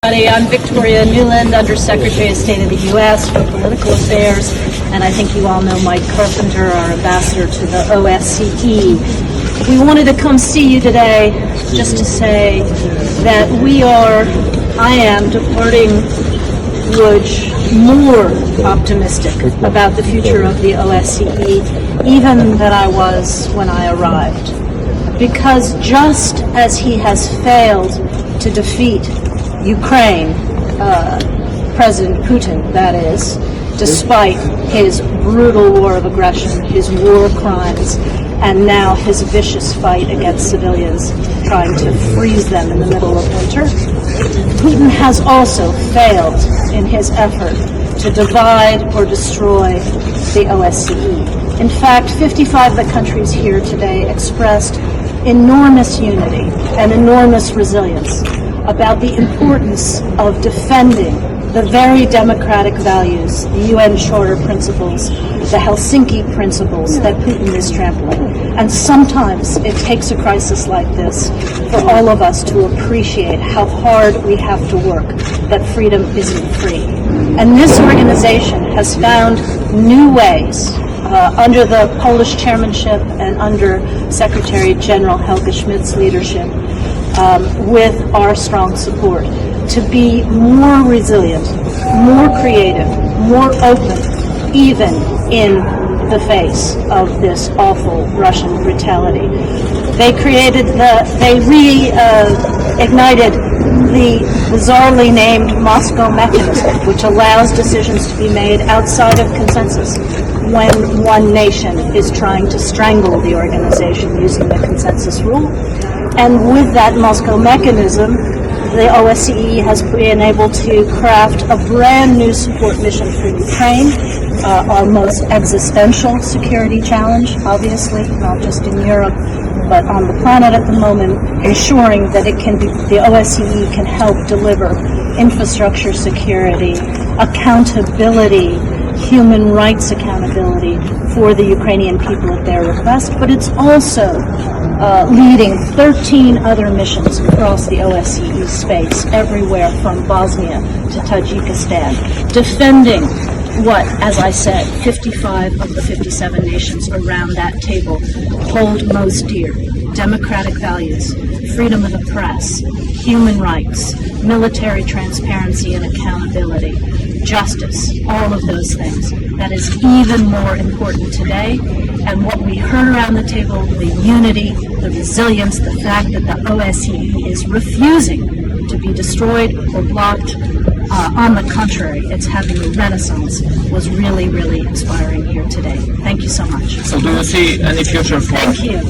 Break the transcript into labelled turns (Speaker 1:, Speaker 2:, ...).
Speaker 1: I'm Victoria Нуланд, Under Secretary of State of the U.S. for Political Affairs, and I think you all know Mike Carpenter, our ambassador to the OBSE. We wanted to come see you today just to say that I am departing Lodzь more optimistic about the future of the OBSE even than I was when I arrived. Because just as he has failed to defeat Ukraine, President Putin, that is, despite his brutal war of aggression, his war crimes, and now his vicious fight against civilians, trying to freeze them in the middle of winter, Putin has also failed in his effort to divide or destroy the OBSE. In fact, 55 of the countries here today expressed enormous unity and enormous resilience about the importance of defending the very democratic values, the UN Charter principles, the Helsinki principles that Putin is trampling. And sometimes it takes a crisis like this for all of us to appreciate how hard we have to work, that freedom isn't free. And this organization has found new ways under the Polish chairmanship and under Secretary General Helge Schmidt's leadership, with our strong support, to be more resilient, more creative, more open, even in the face of this awful Russian brutality. They reignited the bizarrely named Moscow mechanism, which allows decisions to be made outside of consensus when one nation is trying to strangle the organization using the consensus rule. And with that Moscow mechanism, the OBSE has been able to craft a brand new support mission for Ukraine, our most existential security challenge, obviously, not just in Europe, but on the planet at the moment, ensuring that the OBSE can help deliver infrastructure security, accountability, human rights accountability for the Ukrainian people at their request, but it's also leading 13 other missions across the OBSE space, everywhere from Bosnia to Tajikistan, defending what, as I said, 55 of the 57 nations around that table hold most dear: democratic values, freedom of the press, human rights, military transparency and accountability, justice, all of those things. That is even more important today. And what we heard around the table, the unity, the resilience, the fact that the OBSE is refusing to be destroyed or blocked, on the contrary, it's having a renaissance, was really, really inspiring here today. Thank you so much.
Speaker 2: So do you see any future for?
Speaker 1: Thank you.